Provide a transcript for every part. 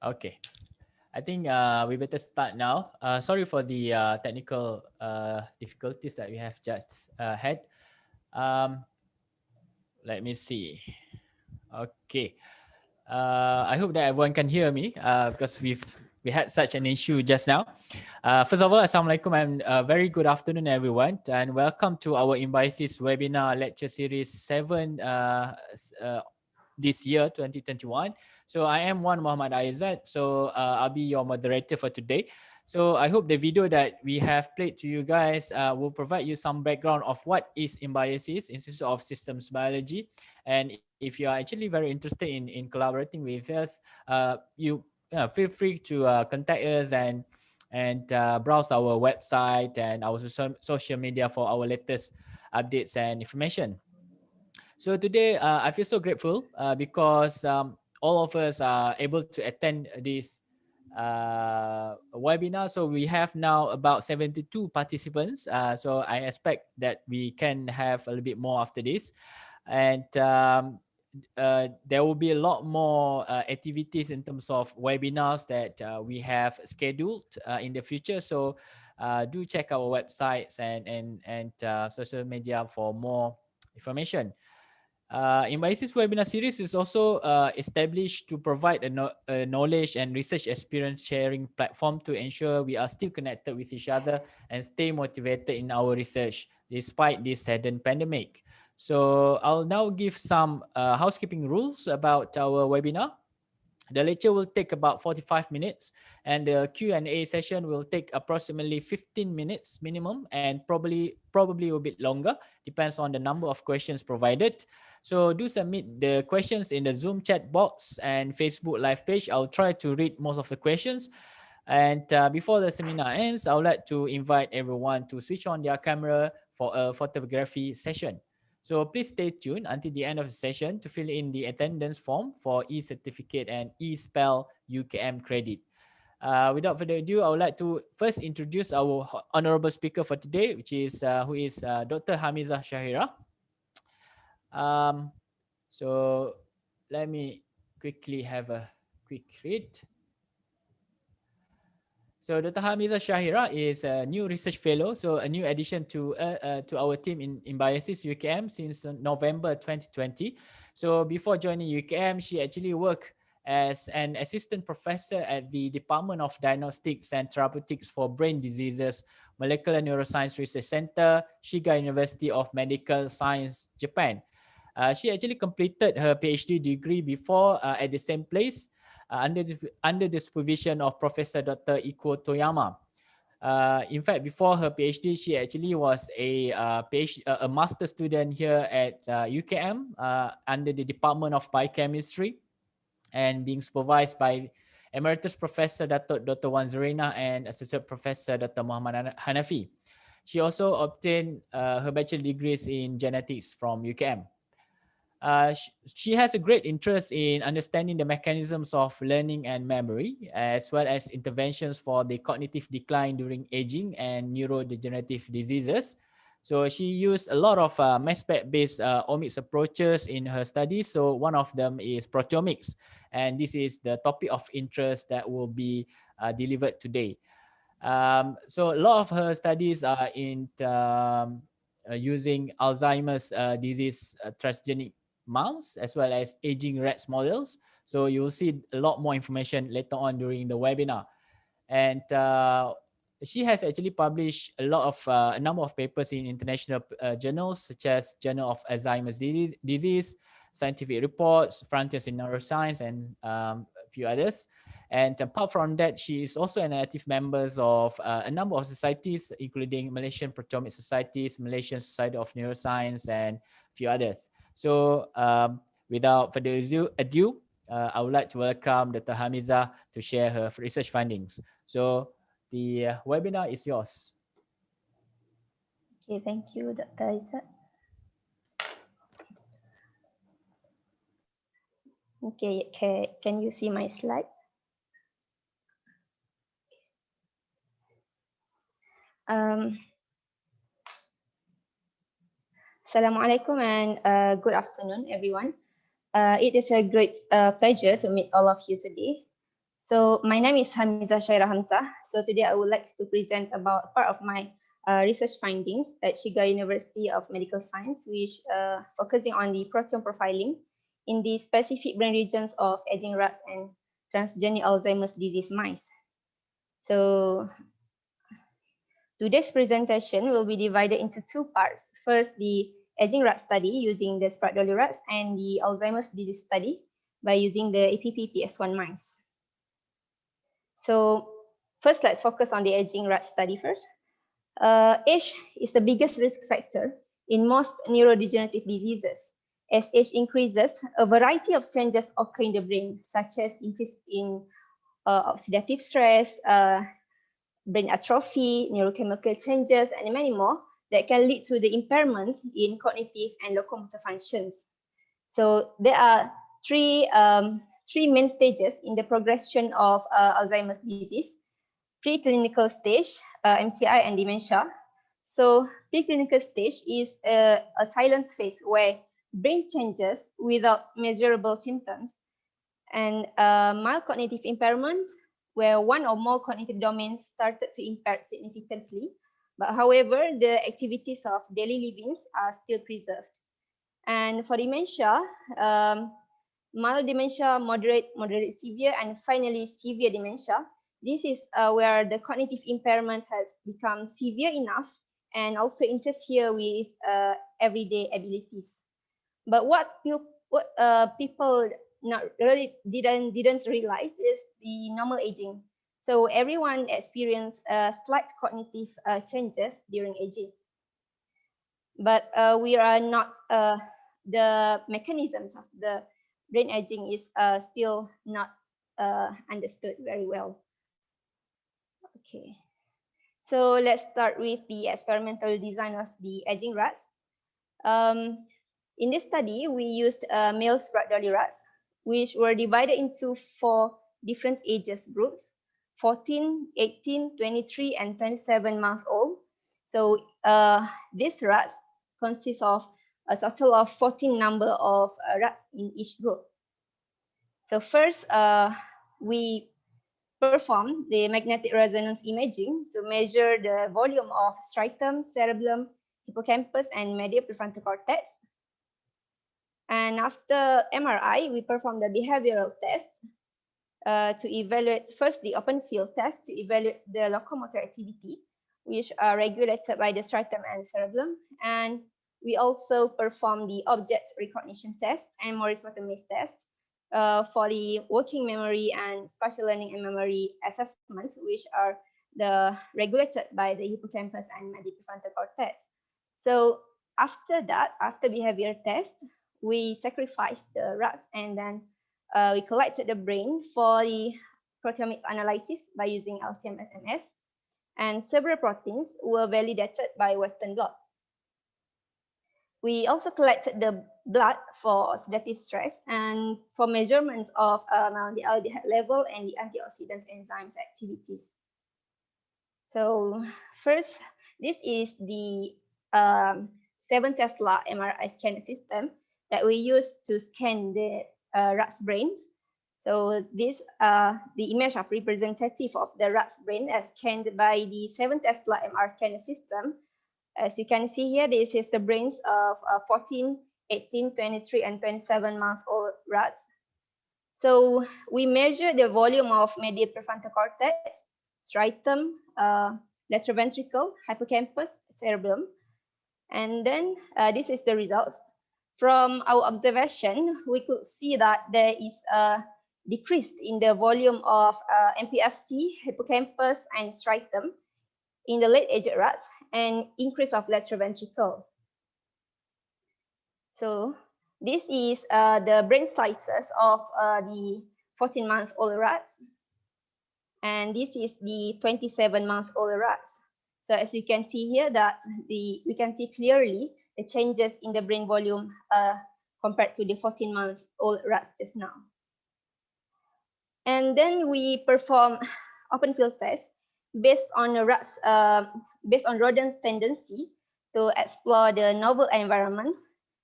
Okay, I think we better start now. Sorry for the technical difficulties that we have just had. Um, Let me see. Okay. I hope that everyone can hear me because we had such an issue just now. First of all, Assalamualaikum and very good afternoon, everyone, and welcome to our INBIOSIS webinar lecture series 7 this year, 2021. So I am Mohd Aizat. So I'll be your moderator for today. So I hope the video that we have played to you guys will provide you some background of what is INBIOSIS, Institute of Systems Biology. And if you are actually very interested in collaborating with us, you feel free to contact us and browse our website and our social media for our latest updates and information. So today, I feel so grateful because all of us are able to attend this webinar. So we have now about 72 participants. So I expect that we can have a little bit more after this. And there will be a lot more activities in terms of webinars that we have scheduled in the future. So do check our websites and social media for more information. INBIOSIS webinar series is also established to provide a knowledge and research experience sharing platform to ensure we are still connected with each other and stay motivated in our research despite this sudden pandemic. So I'll now give some housekeeping rules about our webinar. The lecture will take about 45 minutes and the Q&A session will take approximately 15 minutes minimum and probably a bit longer, depends on the number of questions provided. So do submit the questions in the Zoom chat box and Facebook live page. I'll try to read most of the questions. And before the seminar ends, I would like to invite everyone to switch on their camera for a photography session. So please stay tuned until the end of the session to fill in the attendance form for e-certificate and e-spell UKM credit. Without further ado, I would like to first introduce our honorable speaker for today, which is Dr. Hamizah Shahirah. So let me quickly have a quick read. So Dr. Hamizah Shahirah is a new research fellow, so a new addition to our team in INBIOSIS UKM since November 2020. So before joining UKM, she actually worked as an assistant professor at the Department of Diagnostics and Therapeutics for Brain Diseases, Molecular Neuroscience Research Center, Shiga University of Medical Science, Japan. She actually completed her PhD degree before at the same place under the supervision of Professor Dr. Iko Toyama. In fact, before her PhD, she actually was a master student here at UKM under the Department of Biochemistry and being supervised by Emeritus Professor Dr. Wan Zurina and Associate Professor Dr. Muhammad Hanafi. She also obtained her bachelor degrees in genetics from UKM. She has a great interest in understanding the mechanisms of learning and memory, as well as interventions for the cognitive decline during aging and neurodegenerative diseases. So she used a lot of mass spec-based omics approaches in her studies. So one of them is proteomics, and this is the topic of interest that will be delivered today. So a lot of her studies are in using Alzheimer's disease transgenic mouse as well as aging rats models. So you'll see a lot more information later on during the webinar. And she has actually published a number of papers in international journals such as Journal of Alzheimer's Disease, Scientific Reports, Frontiers in Neuroscience, and a few others. And apart from that, she is also an active member of a number of societies, including Malaysian Proteome Societies, Malaysian Society of Neuroscience, and a few others. So without further ado, I would like to welcome Dr. Hamizah to share her research findings. So the webinar is yours. Okay, thank you, Dr. Aizat. Okay, can you see my slide? Assalamualaikum and good afternoon, everyone. It is a great pleasure to meet all of you today. So my name is Hamizah Shahirah Hamezah. So today I would like to present about part of my research findings at Shiga University of Medical Science, which focusing on the proteome profiling in the specific brain regions of aging rats and transgenic Alzheimer's disease mice. So today's presentation will be divided into two parts. First, the aging rat study using the Spratt-Dawley rats, and the Alzheimer's disease study by using the APP-PS1 mice. So first, let's focus on the aging rat study first. Age is the biggest risk factor in most neurodegenerative diseases. As age increases, a variety of changes occur in the brain, such as increase in oxidative stress, brain atrophy, neurochemical changes, and many more that can lead to the impairments in cognitive and locomotor functions. So there are three main stages in the progression of Alzheimer's disease: preclinical stage, MCI, and dementia. So preclinical stage is a silent phase where brain changes without measurable symptoms, and mild cognitive impairments where one or more cognitive domains started to impair significantly, but however, the activities of daily living are still preserved. And for dementia, mild dementia, moderate severe, and finally severe dementia. This is where the cognitive impairment has become severe enough and also interfere with everyday abilities. But what people not really didn't realize is the normal aging. So everyone experience slight cognitive changes during aging, but we are not the mechanisms of the brain aging is still not understood very well. Okay, so let's start with the experimental design of the aging rats. In this study, we used male Spratt-Dawley rats, which were divided into 4 different ages groups: 14, 18, 23, and 27-month-old. So these rats consist of a total of 14 number of rats in each group. So first, we perform the magnetic resonance imaging to measure the volume of striatum, cerebellum, hippocampus, and medial prefrontal cortex. And after MRI, we perform the behavioral test to evaluate first the open field test to evaluate the locomotor activity, which are regulated by the striatum and cerebellum. And we also perform the object recognition test and Morris-Watermaze test for the working memory and spatial learning and memory assessments, which are regulated by the hippocampus and medial prefrontal cortex. So after that, after behavior test, we sacrificed the rats, and then we collected the brain for the proteomics analysis by using LCMS, and several proteins were validated by Western blots. We also collected the blood for oxidative stress and for measurements of the aldehyde level and the antioxidant enzymes activities. So first, this is the 7 Tesla MRI scanner system that we use to scan the rat's brains. So this the image of representative of the rat's brain as scanned by the 7 Tesla MR scanner system. As you can see here, this is the brains of 14, 18, 23, and 27-month-old rats. So we measure the volume of medial prefrontal cortex, striatum, lateral ventricle, hippocampus, cerebellum. And then this is the results. From our observation, we could see that there is a decrease in the volume of MPFC, hippocampus, and striatum in the late-aged rats, and increase of lateral ventricle. So this is the brain slices of the 14-month-old rats, and this is the 27-month-old rats. So as you can see here, that we can see clearly the changes in the brain volume compared to the 14-month-old rats just now. And then we perform open field tests based on the rats, based on rodents' tendency to explore the novel environments.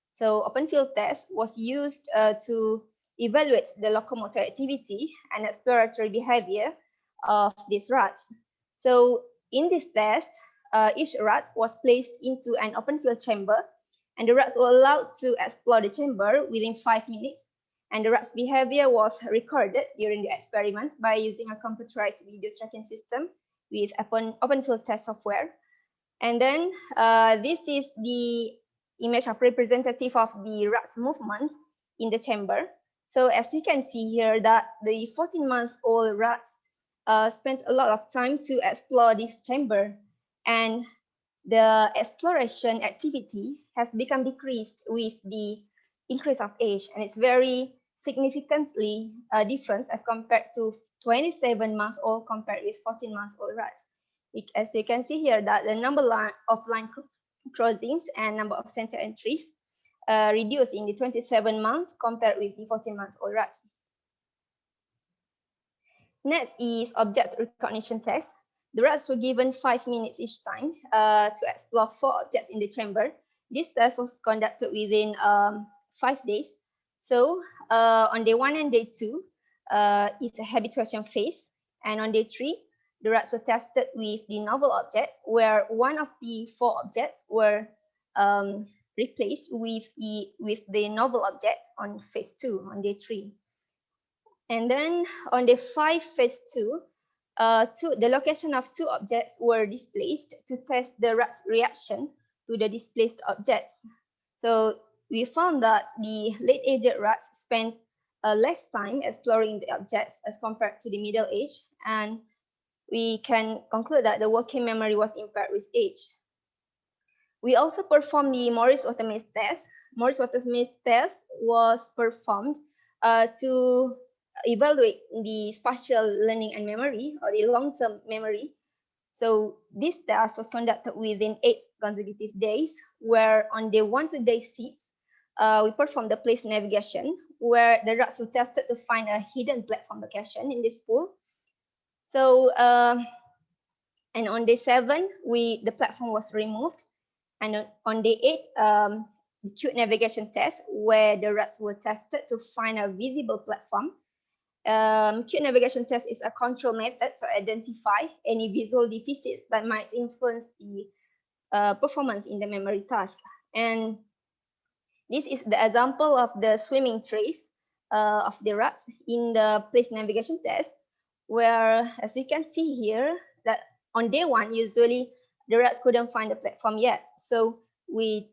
So open field test was used to evaluates the locomotor activity and exploratory behavior of these rats. So in this test, each rat was placed into an open field chamber, and the rats were allowed to explore the chamber within 5 minutes. And the rat's behavior was recorded during the experiments by using a computerized video tracking system with open field test software. And then this is the image of representative of the rat's movement in the chamber. So as we can see here that the 14-month-old rats spent a lot of time to explore this chamber, and the exploration activity has become decreased with the increase of age, and it's very significantly different as compared to 27-month-old compared with 14-month-old rats. As you can see here that the number of line crossings and number of center entries reduced in the 27 months compared with the 14-month-old rats. Next is object recognition test. The rats were given 5 minutes each time to explore 4 objects in the chamber. This test was conducted within 5 days. So on day 1 and day 2 is a habituation phase, and on day 3 the rats were tested with the novel objects, where one of the 4 objects were replaced with the novel objects on phase 2 on day 3. And then on day 5 phase 2, the location of 2 objects were displaced to test the rat's reaction to the displaced objects. So we found that the late-aged rats spent less time exploring the objects as compared to the middle age, and we can conclude that the working memory was impaired with age. We also performed the Morris-Watermaze test. Morris-Watermaze test was performed to evaluate the spatial learning and memory, or the long-term memory. So this test was conducted within 8 consecutive days, where on day 1 to day 6, we performed the place navigation, where the rats were tested to find a hidden platform location in this pool. So, and on day 7, the platform was removed. And on day 8, the cube navigation test, where the rats were tested to find a visible platform. Cube navigation test is a control method to identify any visual deficits that might influence the performance in the memory task. And this is the example of the swimming trace of the rats in the place navigation test, where, as you can see here, that on day 1, usually the rats couldn't find the platform yet. So we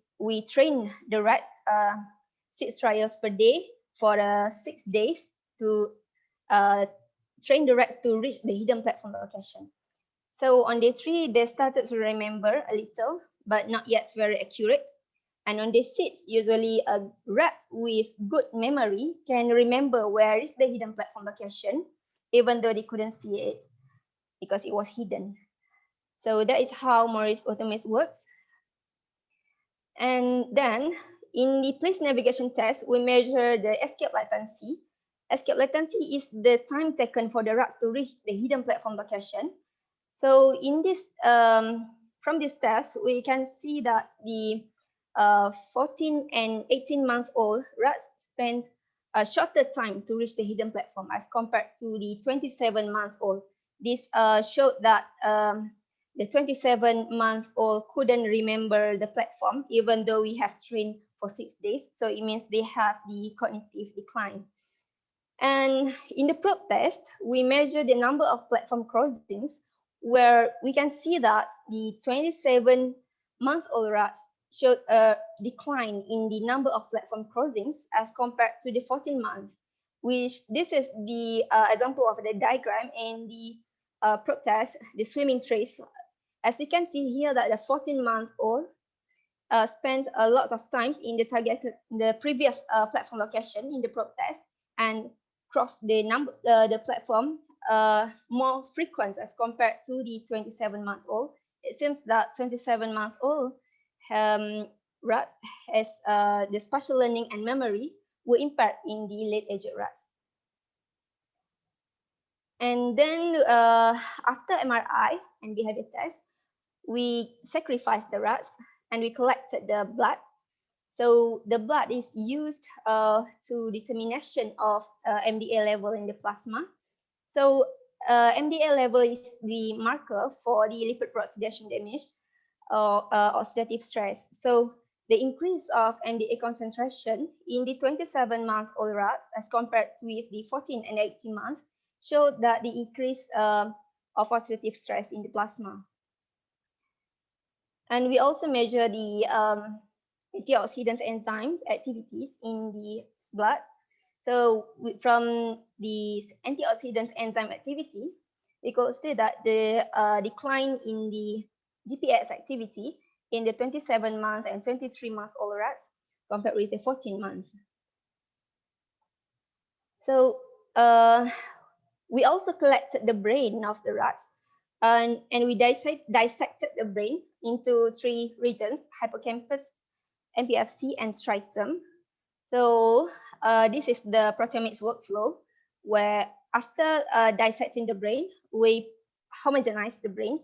trained the rats 6 trials per day for 6 days to train the rats to reach the hidden platform location. So on day 3, they started to remember a little, but not yet very accurate. And on day 6, usually a rat with good memory can remember where is the hidden platform location, even though they couldn't see it because it was hidden. So that is how Morris-Watermaze works. And then in the place navigation test, we measure the escape latency. Escape latency is the time taken for the rats to reach the hidden platform location. So in this, from this test, we can see that the 14 and 18-month-old rats spent a shorter time to reach the hidden platform as compared to the 27-month-old. This showed that the 27-month-old couldn't remember the platform, even though we have trained for 6 days. So it means they have the cognitive decline. And in the probe test, we measure the number of platform crossings, where we can see that the 27-month-old rats showed a decline in the number of platform crossings as compared to the 14-month, which this is the example of the diagram in the probe test, the swimming trace. As you can see here that the 14-month-old spent a lot of times in the previous platform location in the probe test, and crossed the platform more frequent as compared to the 27-month-old. It seems that 27-month-old rats has the spatial learning and memory were impaired in the late-aged rats. And then after MRI and behavior test, we sacrificed the rats and we collected the blood. So the blood is used to determination of MDA level in the plasma. So MDA level is the marker for the lipid peroxidation damage or oxidative stress. So the increase of MDA concentration in the 27-month-old rats as compared with the 14 and 18-month showed that the increase of oxidative stress in the plasma. And we also measure the antioxidant enzymes activities in the blood. So from the antioxidant enzyme activity, we could say that the decline in the GPS activity in the 27-month and 23-month-old rats compared with the 14-month. So we also collected the brain of the rats and we dissected the brain into 3 regions: hippocampus, MPFC, and striatum. So this is the proteomics workflow, where after dissecting the brain, we homogenize the brains,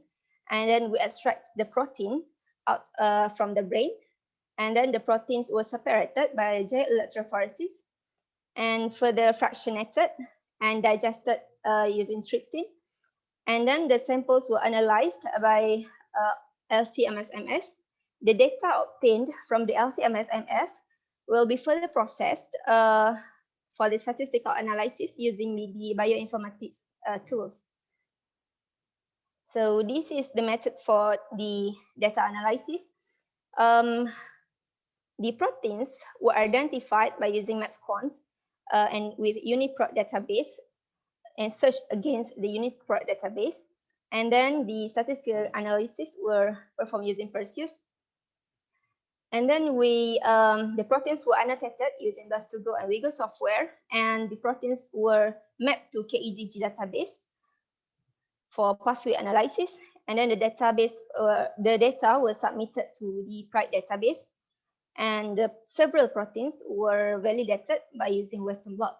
and then we extract the protein out from the brain, and then the proteins were separated by jet electrophoresis and further fractionated and digested using trypsin. And then the samples were analyzed by LC-MS-MS. The data obtained from the LC-MS-MS will be further processed for the statistical analysis using the bioinformatics tools. So this is the method for the data analysis. The proteins were identified by using MaxQuant and with UniProt database and searched against the UniProt database. And then the statistical analysis were performed using Perseus. And then the proteins were annotated using the Sugo and Wigo software, and the proteins were mapped to KEGG database for pathway analysis. And then the data was submitted to the Pride database, and several proteins were validated by using Western blot.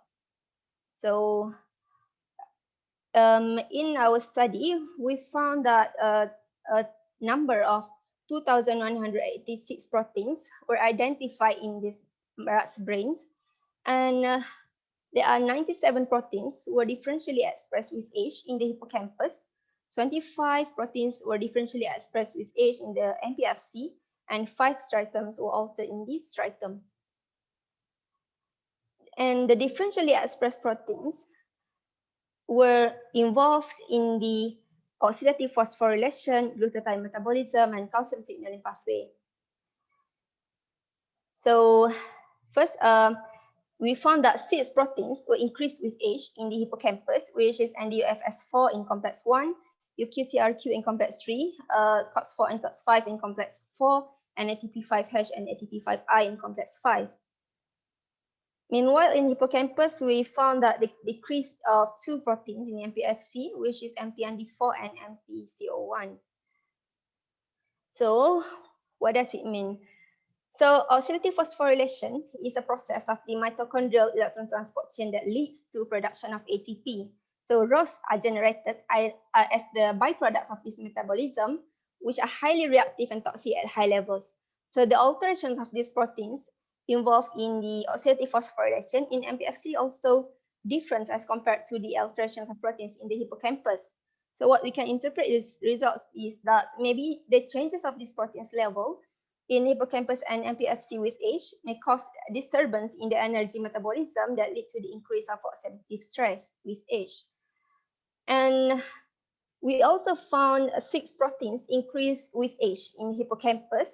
So in our study, we found that a number of 2,186 proteins were identified in these rats' brains, and there are 97 proteins were differentially expressed with age in the hippocampus, 25 proteins were differentially expressed with age in the MPFC, and 5 stritums were altered in the striatum. And the differentially expressed proteins were involved in the oxidative phosphorylation, glutathione metabolism, and calcium signaling pathway. So first, we found that 6 proteins were increased with age in the hippocampus, which is NDUFS4 in complex 1, UQCRQ in complex 3, COX4 and COX5 in complex 4, and ATP5H and ATP5I in complex 5. Meanwhile, in hippocampus, we found that the decrease of 2 proteins in MPFC, which is MPND4 and MPCO1. So what does it mean? So oxidative phosphorylation is a process of the mitochondrial electron transport chain that leads to production of ATP. So ROS are generated as the byproducts of this metabolism, which are highly reactive and toxic at high levels. So the alterations of these proteins involved in the oxidative phosphorylation in MPFC also different as compared to the alterations of proteins in the hippocampus. So what we can interpret this result is that maybe the changes of these proteins level in hippocampus and MPFC with age may cause disturbance in the energy metabolism that lead to the increase of oxidative stress with age. And we also found 6 proteins increase with age in hippocampus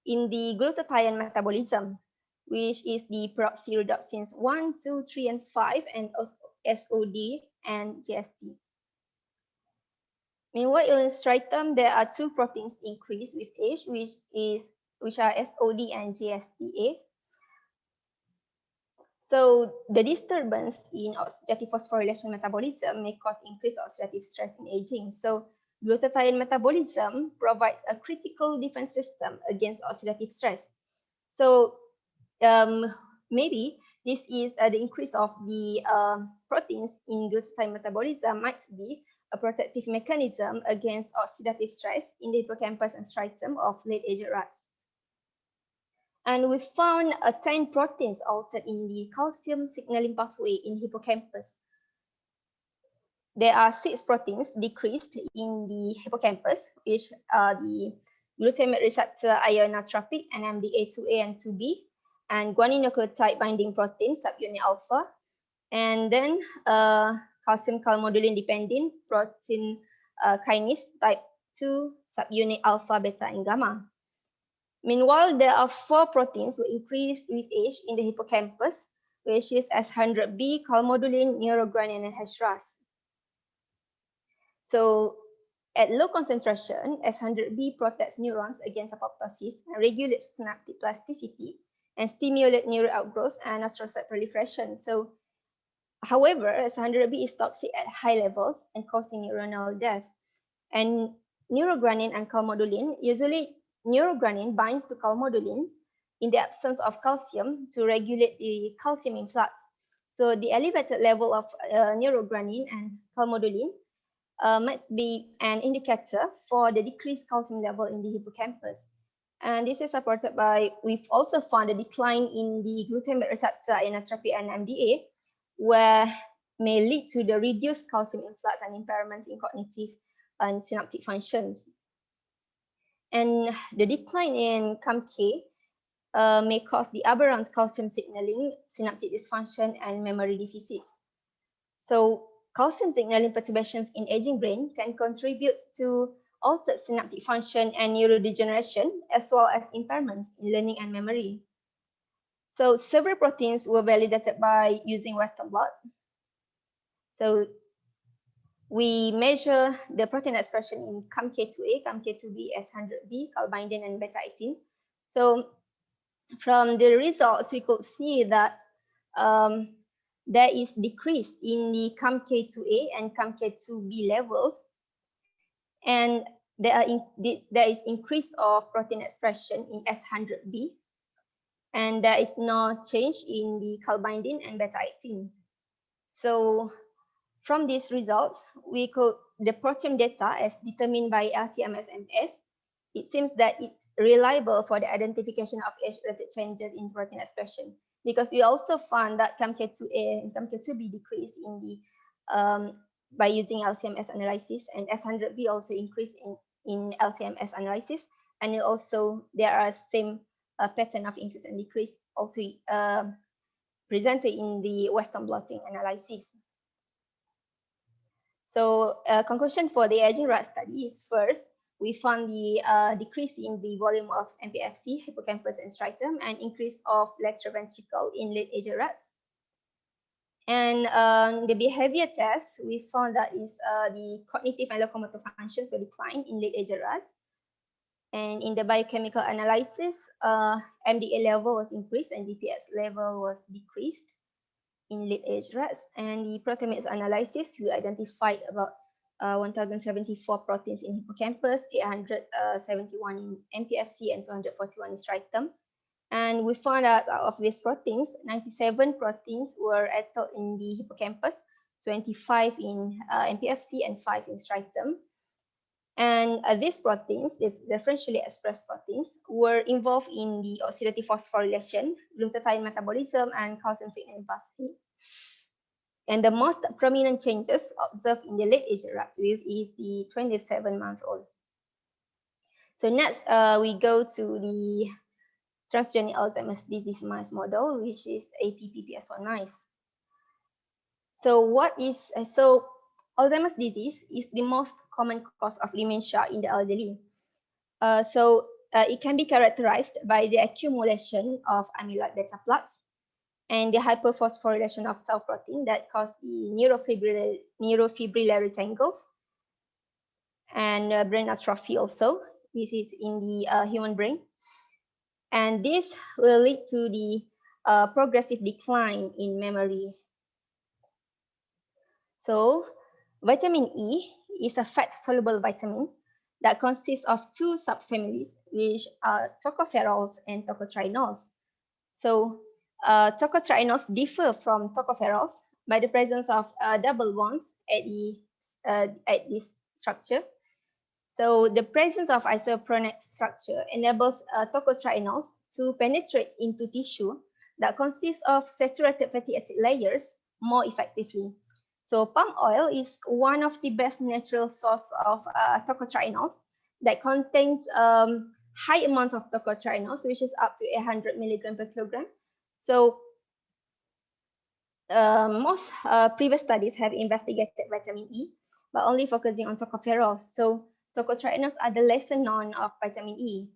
in the glutathione metabolism, which is the peroxyrhodopsins 1, 2, 3, and 5, and SOD and GST. Meanwhile, in striatum, there are 2 proteins increase with age, which are SOD and GSTA. So the disturbance in oxidative phosphorylation metabolism may cause increased oxidative stress in aging. So glutathione metabolism provides a critical defense system against oxidative stress. So maybe this is the increase of the proteins in glutathione metabolism might be a protective mechanism against oxidative stress in the hippocampus and striatum of late-aged rats. And we found 10 proteins altered in the calcium signaling pathway in hippocampus. There are 6 proteins decreased in the hippocampus, which are the glutamate receptor ionotropic, NMDA2A and 2B, and guaninonucleotide binding protein, subunit alpha, and then calcium calmodulin dependent protein kinase type 2, subunit alpha, beta, and gamma. Meanwhile, there are 4 proteins who increased with age in the hippocampus, which is S100B, calmodulin, neurogranin, and HRAS. So at low concentration, S100B protects neurons against apoptosis and regulates synaptic plasticity and stimulate neural outgrowth and astrocyte proliferation. So, however, S100B is toxic at high levels and causing neuronal death. And neurogranin and calmodulin, usually neurogranin binds to calmodulin in the absence of calcium to regulate the calcium influx. So the elevated level of neurogranin and calmodulin might be an indicator for the decreased calcium level in the hippocampus. And this is supported by, we've also found a decline in the glutamate receptor ionotropy and MDA, where may lead to the reduced calcium influx and impairments in cognitive and synaptic functions. And the decline in CAMK may cause the aberrant calcium signaling, synaptic dysfunction, and memory deficits. So calcium signaling perturbations in aging brain can contribute to altered synaptic function and neurodegeneration, as well as impairments in learning and memory. So several proteins were validated by using Western blot. So we measure the protein expression in CAMK2A, CAMK2B, S100B, calbindin, and beta-18. So from the results, we could see that there is decrease in the CAMK2A and CAMK2B levels, and there is increase of protein expression in S100B, and there is no change in the calbindin and beta-18. So from these results, the proteome data as determined by LC-MS, it seems that it's reliable for the identification of age-related changes in protein expression, because we also found that CAMK2A and CAMK2B decrease in the by using LC-MS analysis, and S100B also increased in LC-MS analysis, and it also there are same pattern of increase and decrease also presented in the Western blotting analysis. So conclusion for the aging rat study is, first, we found the decrease in the volume of MPFC, hippocampus, and striatum, and increase of lateral ventricle in late-aged rats. And the behavior test, we found that is the cognitive and locomotor functions were declined in late-aged rats. And in the biochemical analysis, MDA level was increased and GPS level was decreased in late-aged rats. And the proteomics analysis, we identified about 1,074 proteins in hippocampus, 871 in MPFC, and 241 in striatum. And we found out of these proteins, 97 proteins were altered in the hippocampus, 25 in MPFC, and 5 in striatum. And these proteins, the differentially expressed proteins, were involved in the oxidative phosphorylation, glutathione metabolism, and calcium signaling pathway. And the most prominent changes observed in the late-aged rats with is the 27-month-old. So next, we go to the transgenic Alzheimer's disease mice model, which is APPPS1 mice. So Alzheimer's disease is the most common cause of dementia in the elderly. It can be characterized by the accumulation of amyloid beta plaques and the hyperphosphorylation of tau protein that cause the neurofibrillary tangles and brain atrophy also. This is in the human brain. And this will lead to the progressive decline in memory. So vitamin E is a fat-soluble vitamin that consists of 2 subfamilies, which are tocopherols and tocotrienols. So tocotrienols differ from tocopherols by the presence of double bonds at this structure. So the presence of isoprenoid structure enables tocotrienols to penetrate into tissue that consists of saturated fatty acid layers more effectively. So palm oil is one of the best natural source of tocotrienols that contains high amounts of tocotrienols, which is up to 800 milligram per kilogram. So most previous studies have investigated vitamin E, but only focusing on tocopherols. So tocotrienols are the lesser known of vitamin E.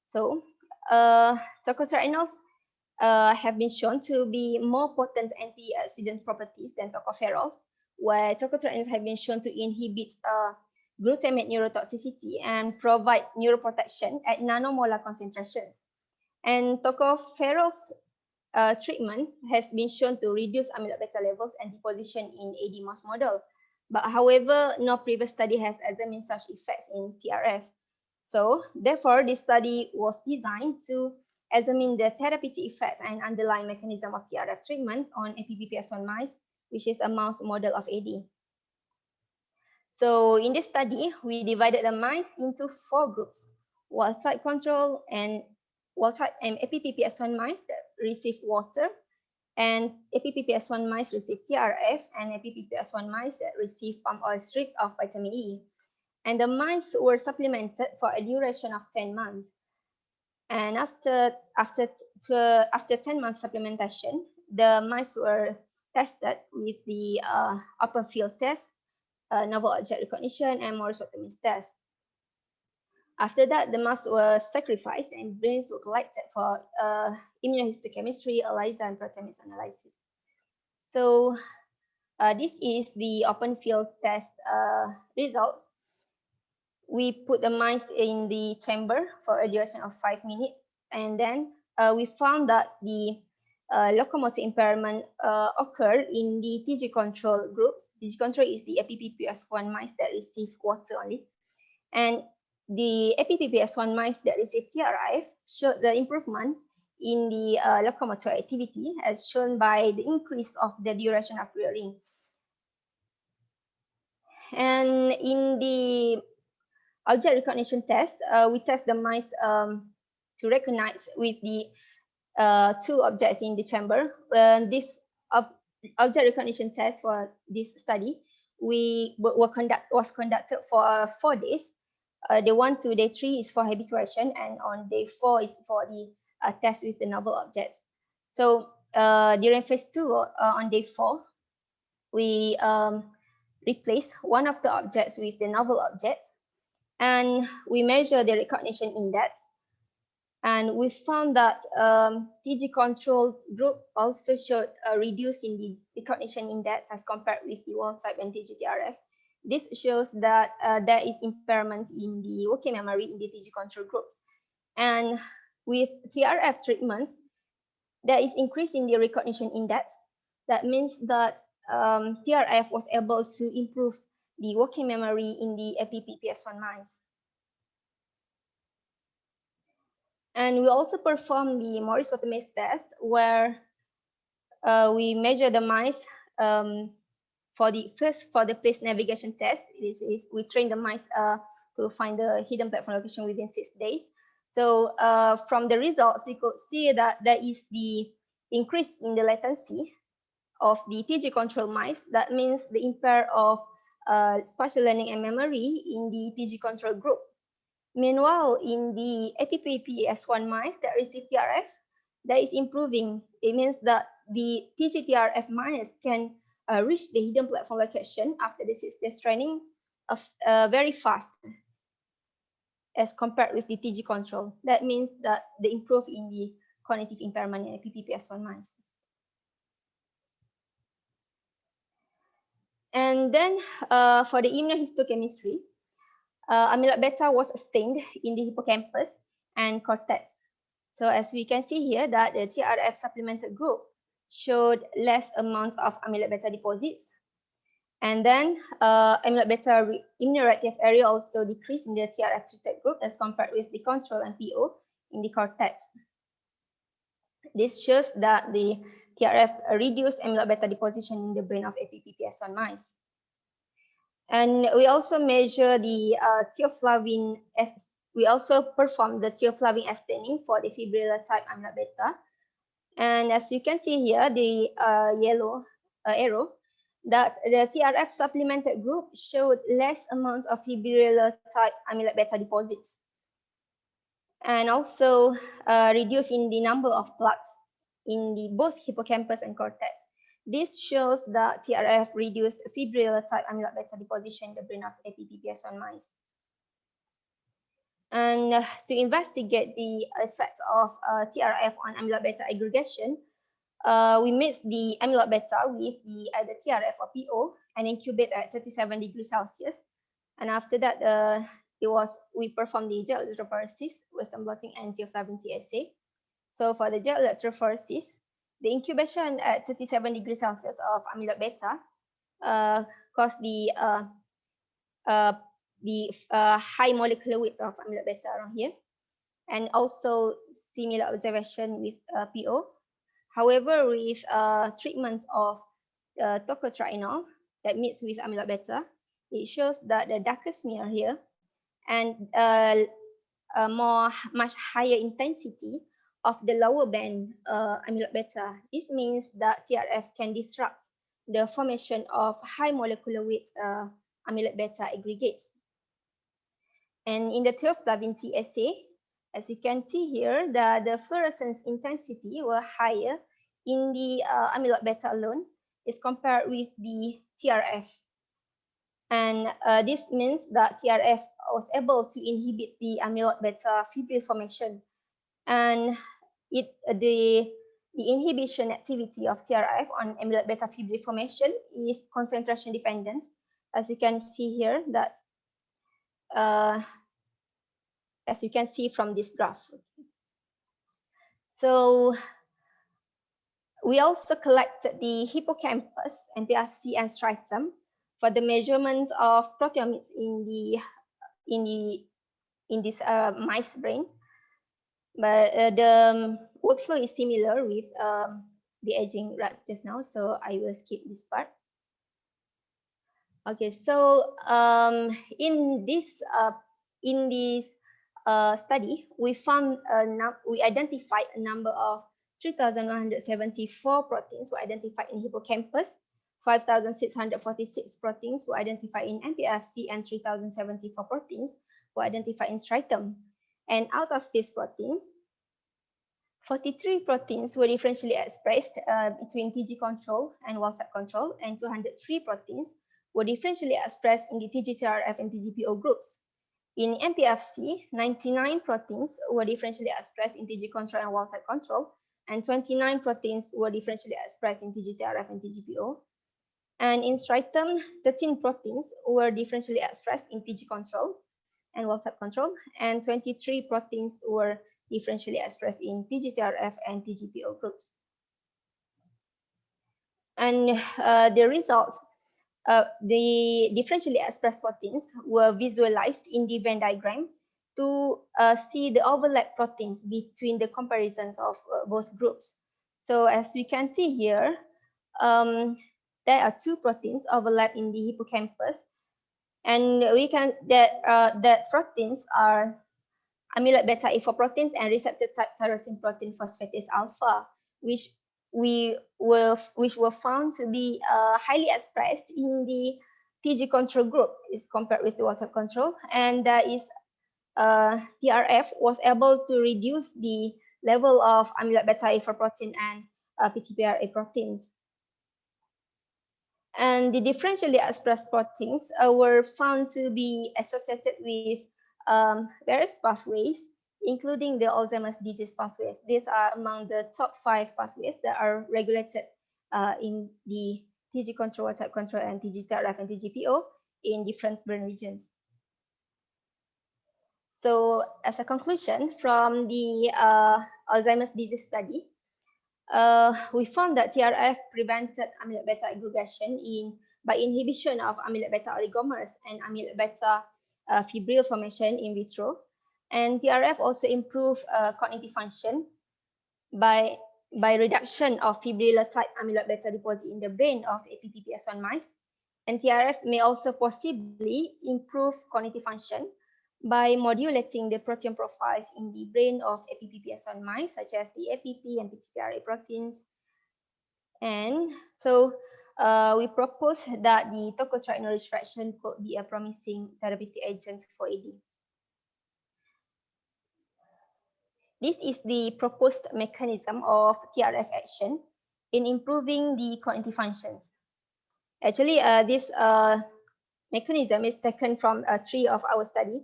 So tocotrienols have been shown to be more potent antioxidant properties than tocopherols, where tocotrienols have been shown to inhibit glutamate neurotoxicity and provide neuroprotection at nanomolar concentrations. And tocopherols treatment has been shown to reduce amyloid beta levels and deposition in AD mouse model. But however, no previous study has examined such effects in TRF. So therefore, this study was designed to examine the therapeutic effects and underlying mechanism of TRF treatments on APPPS1 mice, which is a mouse model of AD. So in this study, we divided the mice into 4 groups: wild type control and wild type and APPPS1 mice that receive water, and APPPS1 mice receive TRF, and APPPS1 mice that receive palm oil strip of vitamin E. And the mice were supplemented for a duration of 10 months. And after 10 months supplementation, the mice were tested with the open field test, novel object recognition, and Morse optimist test. After that, the mice were sacrificed and brains were collected for immunohistochemistry, ELISA, and Proteome analysis. So this is the open field test results. We put the mice in the chamber for a duration of 5 minutes, and then we found that the locomotor impairment occurred in the TG control groups. TG control is the APPPS1 mice that receive water only. And the APPPS1 mice that receive TRF showed the improvement in the locomotor activity, as shown by the increase of the duration of rearing. And in the object recognition test, we test the mice to recognize with the 2 objects in the chamber. This object recognition test for this study was conducted for 4 days. Day 1 to day 3 is for habituation, and on day 4 is for the test with the novel objects. So during phase 2, on day 4, we replace one of the objects with the novel objects, and we measure the recognition index. And we found that TG control group also showed a reduce in the recognition index as compared with the wild type and TG-TRF. This shows that there is impairment in the working memory in the TG control groups. And with TRF treatments, there is increase in the recognition index. That means that TRF was able to improve the working memory in the APPPS1 mice. And we also perform the Morse optimist test, where we measure the mice for the place navigation test. We train the mice to find the hidden platform location within 6 days. So from the results, we could see that there is the increase in the latency of the TG control mice. That means the impair of spatial learning and memory in the TG control group. Meanwhile, in the APPPS1 mice that receive TRF, that is improving. It means that the TG-TRF mice can reach the hidden platform location after the 6 days training very fast as compared with the TG control. That means that they improve in the cognitive impairment in APPPS1 mice. And then for the immunohistochemistry, amyloid beta was stained in the hippocampus and cortex. So as we can see here, that the TRF supplemented group showed less amounts of amyloid beta deposits. And then amyloid beta immunoreactive area also decreased in the TRF treated group as compared with the control and PO in the cortex. This shows that the TRF reduced amyloid beta deposition in the brain of APPPS1 mice. And we also measure the theoflavin, we also perform the theoflavin staining for the fibrillar type amyloid beta. And as you can see here, the yellow arrow, that the TRF supplemented group showed less amounts of fibrillar type amyloid beta deposits, and also reduce in the number of plaques in the both hippocampus and cortex. This shows that TRF reduced fibrillar type amyloid beta deposition in the brain of APPPS1 mice. And to investigate the effects of TRF on amyloid beta aggregation, we mix the amyloid beta with the either TRF or PO and incubate at 37 degrees Celsius. And after that, we performed the gel electrophoresis, Western blotting, and theoflavin T assay. So for the gel electrophoresis, the incubation at 37 degrees Celsius of amyloid beta caused the high molecular weight of amyloid beta around here, and also similar observation with PO. However, with treatments of tocotrienol that meets with amyloid beta, it shows that the darker smear here and much higher intensity of the lower band amyloid beta. This means that TRF can disrupt the formation of high molecular weight amyloid beta aggregates. And in the theoflavin T assay, as you can see here, the fluorescence intensity were higher in the amyloid beta alone is compared with the TRF. And this means that TRF was able to inhibit the amyloid beta fibril formation. And the inhibition activity of TRF on amyloid beta fibril formation is concentration dependent. As you can see here, that as you can see from this graph. So we also collected the hippocampus, NPFC, and striatum for the measurements of proteomics in this mice brain. But the workflow is similar with the aging rats just now, so I will skip this part. Okay, so in this study, we identified a number of 3,174 proteins were identified in hippocampus, 5,646 proteins were identified in NPFC, and 3,074 proteins were identified in striatum. And out of these proteins, 43 proteins were differentially expressed between TG control and wild-type control, and 203 proteins were differentially expressed in the TG-TRF and TGPO groups. In MPFC, 99 proteins were differentially expressed in TG control and wild-type control, and 29 proteins were differentially expressed in TG-TRF and TGPO. And in striatum, 13 proteins were differentially expressed in TG control and wild-type control, and 23 proteins were differentially expressed in TG-TRF and TGPO groups. And the results, the differentially expressed proteins were visualized in the Venn diagram to see the overlap proteins between the comparisons of both groups. So as we can see here, there are two proteins overlap in the hippocampus, and we can that proteins are amyloid beta A4 proteins and receptor type tyrosine protein phosphatase alpha, which were found to be highly expressed in the TG control group is compared with the wild-type control, and TRF was able to reduce the level of amyloid beta A4 protein and PTPRA proteins. And the differentially expressed proteins were found to be associated with various pathways, including the Alzheimer's disease pathways. These are among the top 5 pathways that are regulated in the TG control, type control, and TG-TRF and TGPO in different brain regions. So as a conclusion from the Alzheimer's disease study, we found that TRF prevented amyloid beta aggregation by inhibition of amyloid beta oligomers and amyloid beta fibril formation in vitro. And TRF also improved cognitive function by reduction of fibrillar type amyloid beta deposit in the brain of APPPS1 mice. And TRF may also possibly improve cognitive function by modulating the protein profiles in the brain of APPPS1 mice, such as the APP and PTPRA proteins. And so we propose that the tocotrienol extraction could be a promising therapeutic agent for AD. This is the proposed mechanism of TRF action in improving the cognitive functions. Actually, this mechanism is taken from 3 of our study.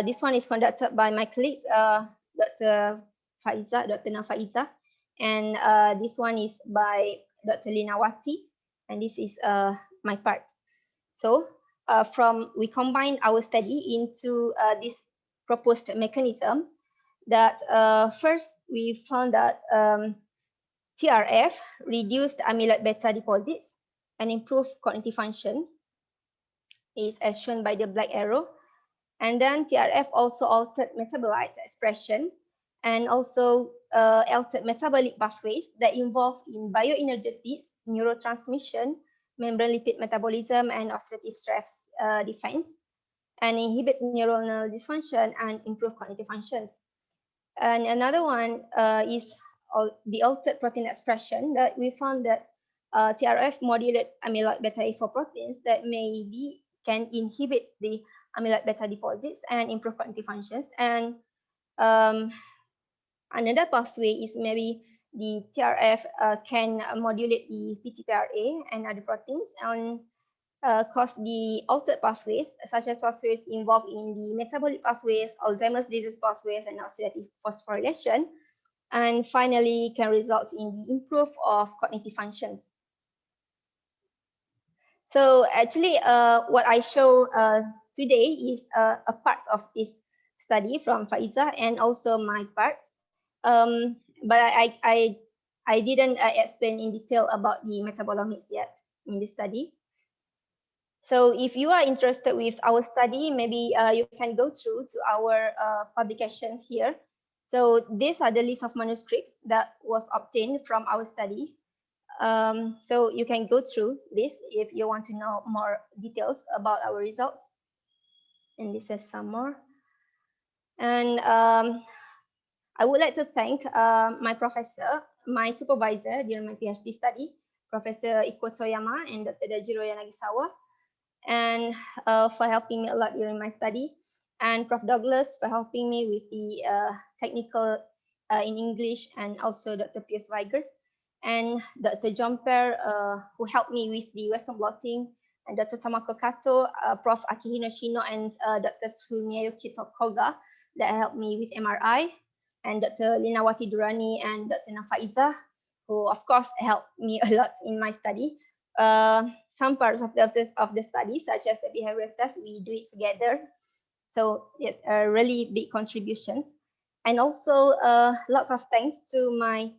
This one is conducted by my colleagues, Dr. Faizah, and this one is by Dr. Linawati, and this is my part. So we combine our study into this proposed mechanism. That first we found that TRF reduced amyloid beta deposits and improved cognitive functions, is as shown by the black arrow. And then TRF also altered metabolite expression and also altered metabolic pathways that involve in bioenergetics, neurotransmission, membrane lipid metabolism, and oxidative stress defense, and inhibits neuronal dysfunction and improve cognitive functions. And another one is the altered protein expression, that we found that TRF modulate amyloid beta A4 proteins that can inhibit the amyloid beta deposits and improve cognitive functions. And another pathway is maybe the TRF can modulate the PTPRA and other proteins and cause the altered pathways, such as pathways involved in the metabolic pathways, Alzheimer's disease pathways, and oxidative phosphorylation. And finally, can result in the improve of cognitive functions. So actually, what I show today is a part of this study from Faizah and also my part. But I didn't explain in detail about the metabolomics yet in this study. So if you are interested with our study, maybe you can go through to our publications here. So these are the list of manuscripts that was obtained from our study. So you can go through this if you want to know more details about our results. And this is some more. And I would like to thank my professor, my supervisor during my PhD study, Professor Iko Toyama and Dr. Dajiro Yanagisawa, and for helping me a lot during my study, and Prof. Douglas for helping me with the technical in English, and also Dr. Piers Vigers, and Dr. Jomper who helped me with the Western blotting, and Dr. Tamako Kato, Prof. Akihino Shino, and Dr. Sunyayuki Koga that helped me with MRI, and Dr. Linawati Durani and Dr. Nafaiza, who of course helped me a lot in my study. Some parts of the study, such as the behavioral test, we do it together. So it's really big contributions. And also lots of thanks to my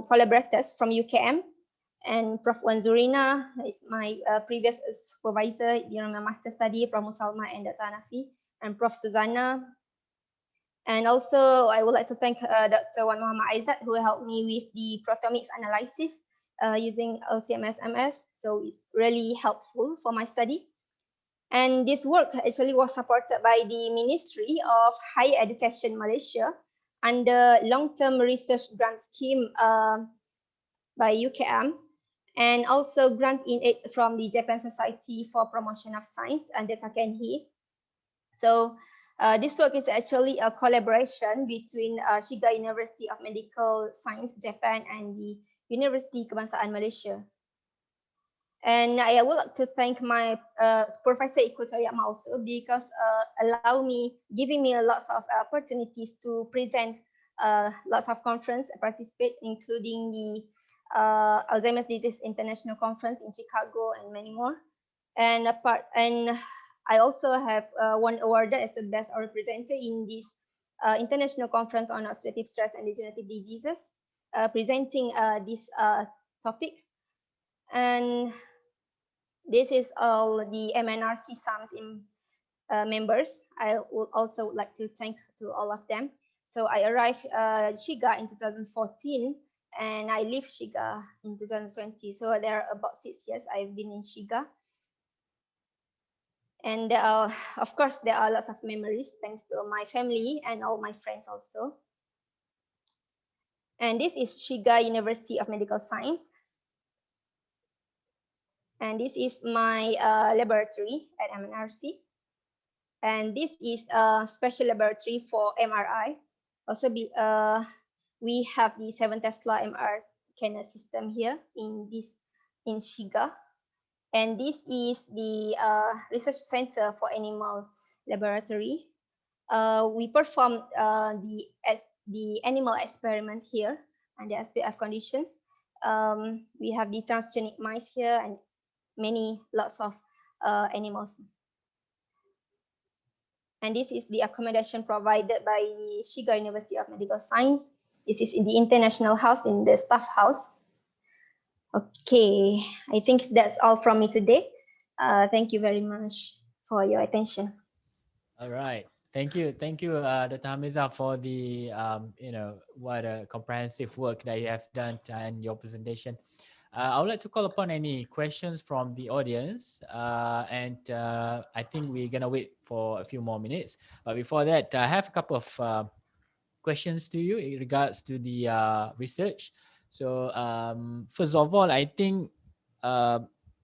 collaborators from UKM, and Prof. Wanzurina is my previous supervisor during my master study, Prof. Musalma and Dr. Hanafi, and Prof. Susanna. And also I would like to thank Dr. Wan Muhammad Aizat, who helped me with the proteomics analysis using LCMS-MS. So it's really helpful for my study. And this work actually was supported by the Ministry of Higher Education Malaysia under long-term research grant scheme by UKM, and also grant in aid from the Japan Society for Promotion of Science under KKNHI. So this work is actually a collaboration between Shiga University of Medical Science Japan and the University Kebangsaan Malaysia. And I would like to thank my Professor Iko Toyama also, because giving me lots of opportunities to present lots of conference, participate, including the Alzheimer's Disease International Conference in Chicago and many more. And I also have won awarded as the best oral presenter in this international conference on oxidative stress and degenerative diseases, presenting this topic. And this is all the MNRC SAMS members. I would also like to thank to all of them. So I arrived Shiga in 2014, and I leave Shiga in 2020. So there are about 6 years I've been in Shiga. And of course, there are lots of memories thanks to my family and all my friends also. And this is Shiga University of Medical Science. And this is my laboratory at MNRC. And this is a special laboratory for MRI. Also, we have the 7 Tesla MR scanner system here in Shiga. And this is the research center for animal laboratory. We perform the animal experiments here under SPF conditions. We have the transgenic mice here and lots of animals. And this is the accommodation provided by the Shiga University of Medical Science. This is in the international house, in the staff house. Okay, I think that's all from me today. Thank you very much for your attention. All right. Thank you, Dr. Hamizah, for the what a comprehensive work that you have done and your presentation. I would like to call upon any questions from the audience, and I think we're gonna wait for a few more minutes. But before that, I have a couple of questions to you in regards to the research. So first of all, I think uh,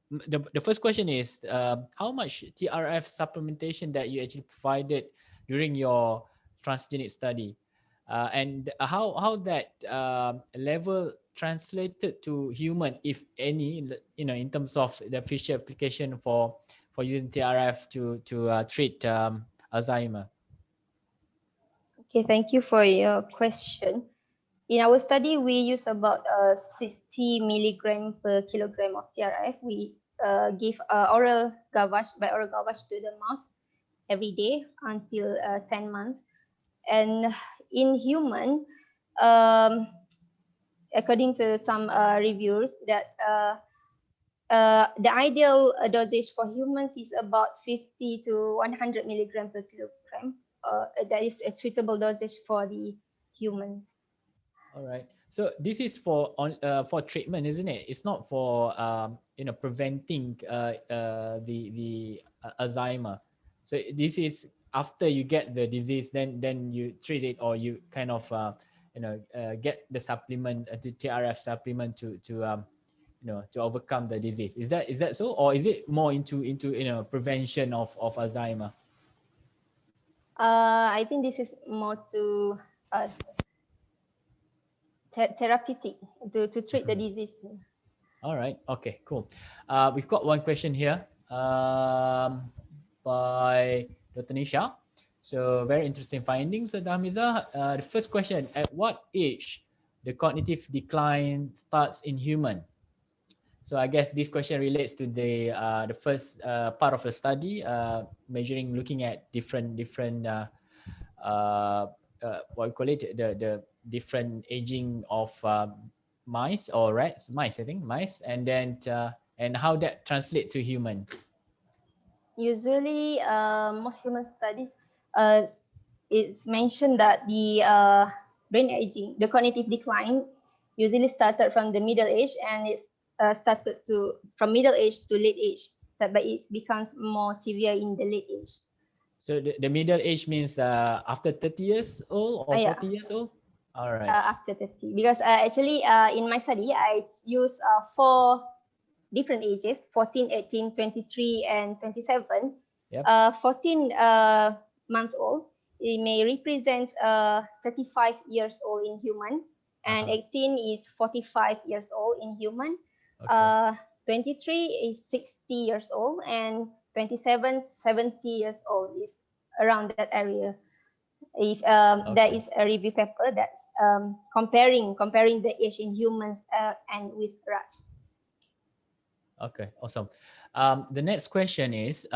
the first question is how much TRF supplementation that you actually provided during your transgenic study, and how that level translated to human, if any, in terms of the future application for using TRF to treat Alzheimer. Okay, thank you for your question. In our study, we use about 60 milligram per kilogram of TRF. We give oral gavage to the mouse every day until 10 months. And in human, according to some reviews, that the ideal dosage for humans is about 50 to 100 milligram per kilogram. That is a suitable dosage for the humans. All right. So this is for treatment, isn't it? It's not for preventing the Alzheimer. So this is after you get the disease, then you treat it, or you kind of get the supplement, the TRF supplement to overcome the disease. Is that so, or is it more into prevention of Alzheimer? I think this is more to therapeutic to treat the disease. All right. Okay, cool. We've got one question here by Dr. Nisha. So very interesting findings, Hamizah. The first question, at what age the cognitive decline starts in human? So I guess this question relates to the first part of the study, looking at different what we call it, the different aging of mice or rats, mice, I think mice, and then and how that translate to human. Usually, most human studies, it's mentioned that the brain aging, the cognitive decline, usually started from the middle age, and it's started from middle age to late age, but it becomes more severe in the late age. So the middle age means after 30 years old or 40 years old? All right. After 30, because actually in my study, I use 4 different ages, 14, 18, 23, and 27. Yep. 14 months old, it may represent 35 years old in human, and 18 is 45 years old in human. Okay. 23 is 60 years old, and 27, 70 years old, is around that area. If there is a review paper that's comparing the age in humans and with rats. Okay, awesome. The next question is,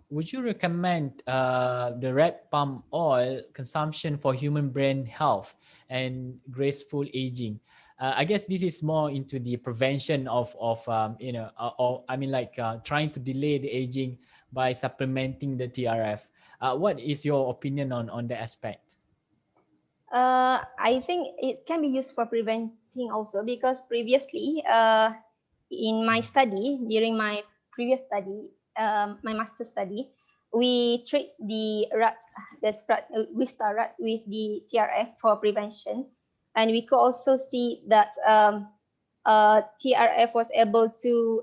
would you recommend the red palm oil consumption for human brain health and graceful aging? I guess this is more into the prevention of trying to delay the aging by supplementing the TRF. What is your opinion on that aspect? I think it can be used for preventing also, because previously in my study, during my previous study, my master study, we treat the rats, we start rats with the TRF for prevention, and we could also see that TRF was able to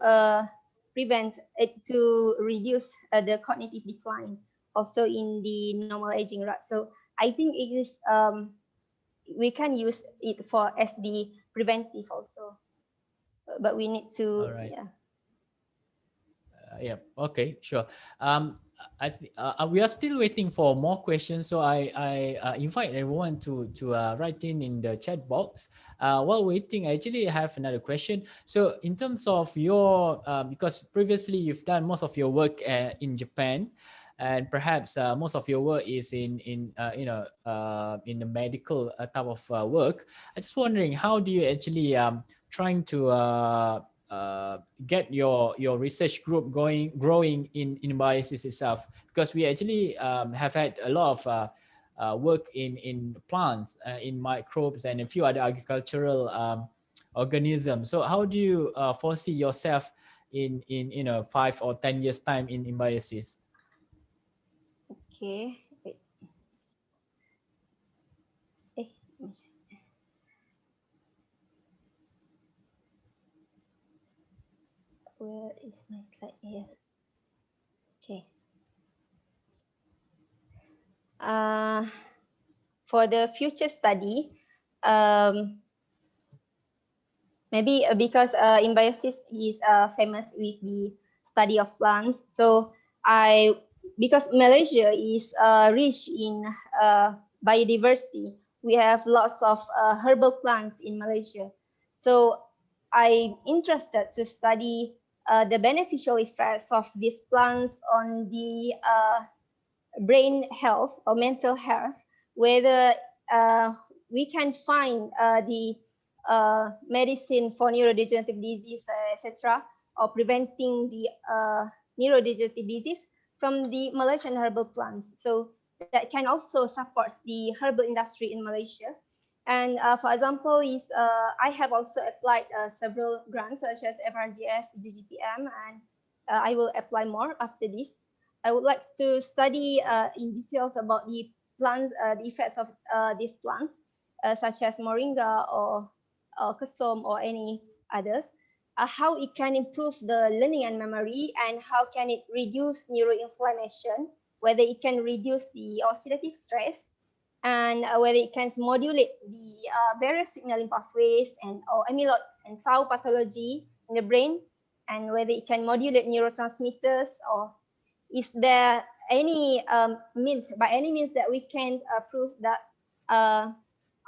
prevent it, to reduce the cognitive decline also in the normal aging rat. So I think it is we can use it for as the preventive also, but we need to, All right. yeah. Yeah. Okay. Sure. We are still waiting for more questions, so I invite everyone to write in the chat box. While waiting, I actually have another question. So, in terms of your, because previously you've done most of your work in Japan, and perhaps most of your work is in the medical type of work. I just wondering, how do you actually trying to get your research group growing in INBIOSIS itself, because we actually have had a lot of work in plants, in microbes, and a few other agricultural organisms. So how do you foresee yourself in 5 or 10 years time in INBIOSIS? Okay. Wait. Where is my slide here? Okay. For the future study, maybe because INBIOSIS is famous with the study of plants. So because Malaysia is rich in biodiversity, we have lots of herbal plants in Malaysia. So I'm interested to study the beneficial effects of these plants on the brain health or mental health, whether we can find the medicine for neurodegenerative disease, etc., or preventing the neurodegenerative disease from the Malaysian herbal plants. So that can also support the herbal industry in Malaysia. And for example, I have also applied several grants such as FRGS, GGPM, and I will apply more after this. I would like to study in details about the plants, the effects of these plants, such as moringa or kasum or any others, how it can improve the learning and memory, and how can it reduce neuroinflammation, whether it can reduce the oxidative stress, and whether it can modulate the various signaling pathways and or amyloid and tau pathology in the brain, and whether it can modulate neurotransmitters, or is there any means, by any means, that we can prove that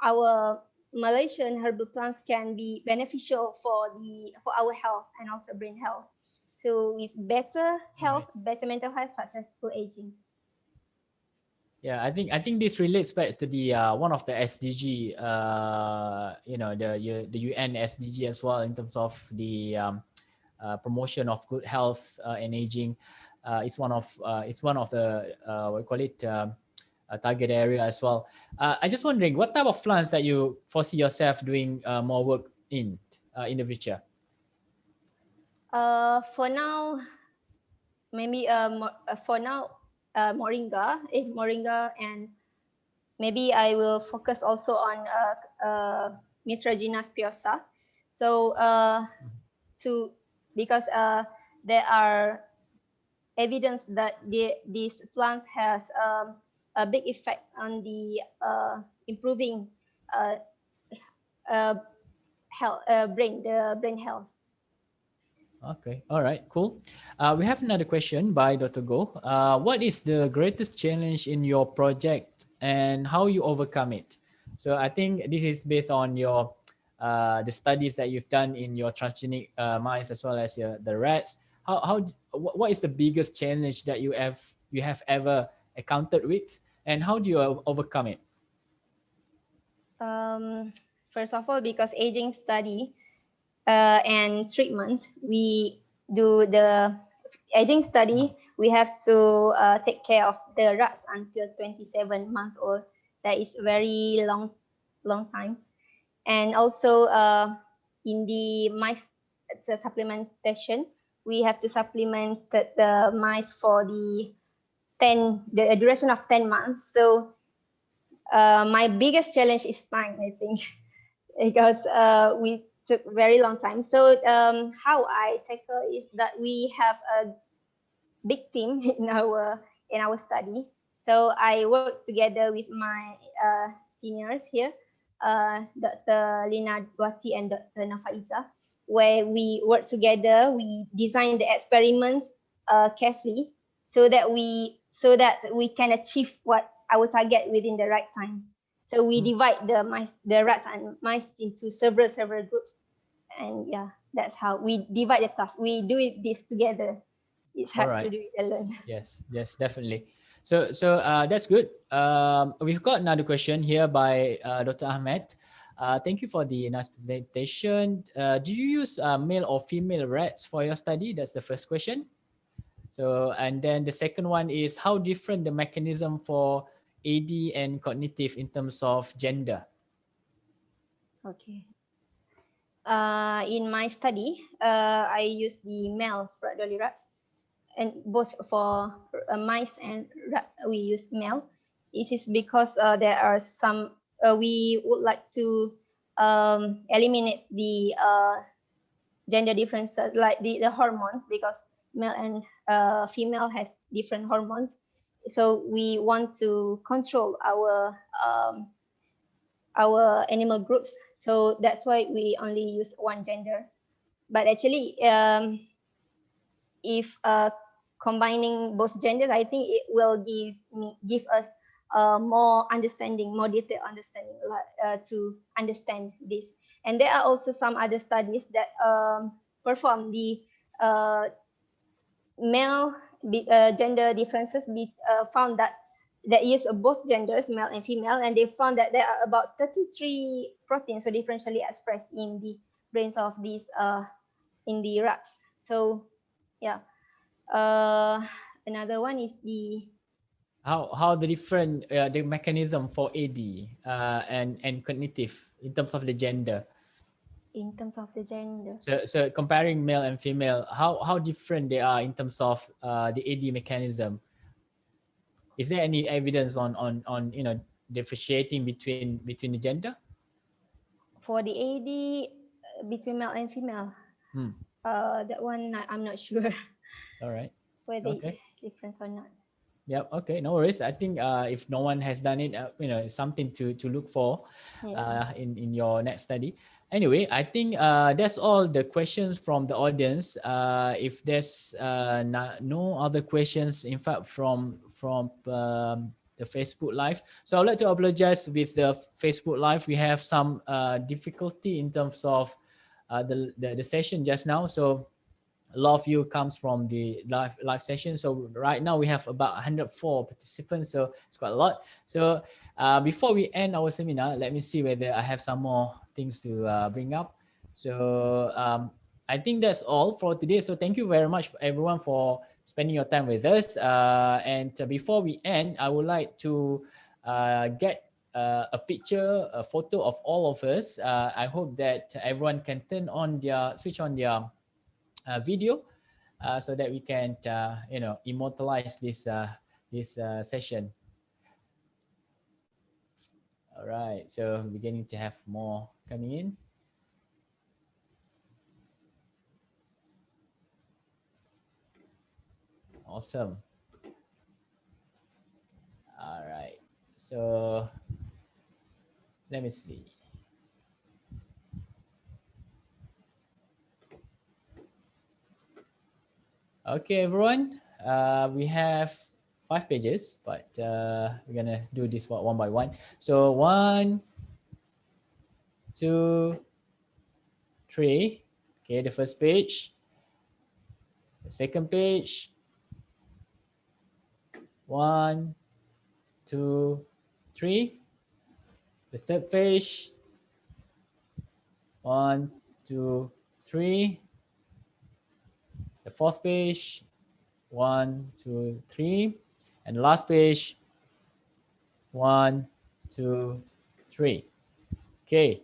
our Malaysian herbal plants can be beneficial for our health and also brain health. So with better health, better mental health, successful aging. Yeah, I think this relates back to the one of the SDG, the UN SDG as well, in terms of the promotion of good health and aging. It's one of the what we call it, target area as well. I just wondering, what type of plants that you foresee yourself doing more work in the future? For now, maybe moringa, and maybe I will focus also on Mitragina spiosa. So because there are evidence that these plants has a big effect on the improving health, brain health. Okay, all right, cool. We have another question by Dr. Go. What is the greatest challenge in your project and how you overcome it? So I think this is based on your the studies that you've done in your transgenic mice as well as the rats. What is the biggest challenge that you have ever encountered with, and how do you overcome it? First of all, because aging study and treatment, we do the aging study, we have to take care of the rats until 27 months old. That is very long time. And also in the mice supplementation, we have to supplement the mice for the duration of 10 months. So my biggest challenge is time, I think, because we took very long time. So how I tackle is that we have a big team in our study. So I work together with my seniors here, Dr. Lina Dwati and Dr. Nafaiza, where we work together. We design the experiments carefully so that we can achieve what our target within the right time. So we divide the rats and mice into several groups, and yeah, that's how we divide the task. We do this together. It's hard to do it alone. Yes, definitely. So that's good. We've got another question here by Dr. Ahmed. Thank you for the nice presentation. Do you use male or female rats for your study? That's the first question. So, and then the second one is how different the mechanism for AD and cognitive in terms of gender? Okay. In my study, I use the male Spratt-Dawley rats, and both for mice and rats, we use male. This is because there are some, we would like to eliminate the gender differences, like the hormones, because male and female has different hormones. So we want to control our animal groups. So that's why we only use one gender. But actually, if combining both genders, I think it will give us more understanding, more detailed understanding to understand this. And there are also some other studies that perform the male gender differences, found that use both genders, male and female, and they found that there are about 33 proteins so differentially expressed in the brains of these in the rats. So yeah, another one is the how the different the mechanism for AD and cognitive in terms of the gender. In terms of the gender. So comparing male and female, how different they are in terms of the AD mechanism. Is there any evidence on differentiating between the gender? For the AD between male and female, that one I'm not sure. All right. Whether it's different or not. Yep. Okay. No worries. I think if no one has done it, it's something to look for in your next study. Anyway, I think that's all the questions from the audience. If there's no other questions, in fact, from the Facebook Live. So I'd like to apologize with the Facebook Live. We have some difficulty in terms of the session just now. So a lot of you comes from the live session. So right now we have about 104 participants. So it's quite a lot. So before we end our seminar, let me see whether I have some more things to bring up. So I think that's all for today. So thank you very much for everyone for spending your time with us. And before we end, I would like to get a picture, a photo of all of us. I hope that everyone can switch on their video so that we can immortalize this session. All right, so beginning to have more coming in. Awesome. All right, so let me see. Okay, everyone, we have 5 pages, but we're gonna do this one by one. So 1, 2, 3. Okay, the first page, the second page, 1, 2, 3. The third page, 1, 2, 3. The fourth page, 1, 2, 3. And the last page, 1, 2, 3. Okay.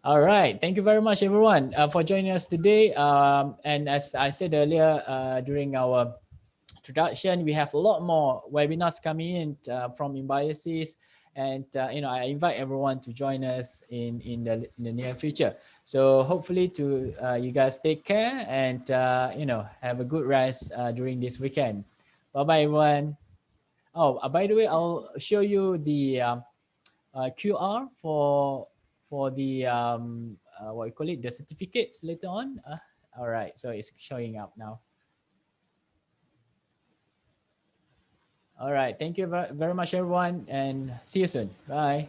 All right. Thank you very much, everyone, for joining us today. And as I said earlier during our introduction, we have a lot more webinars coming in from INBIOSIS. And, I invite everyone to join us in the near future. So hopefully you guys take care and, have a good rest during this weekend. Bye-bye, everyone. Oh, by the way, I'll show you the QR for the what you call it, the certificates later on. All right, so it's showing up now. All right, thank you very much, everyone, and see you soon. Bye.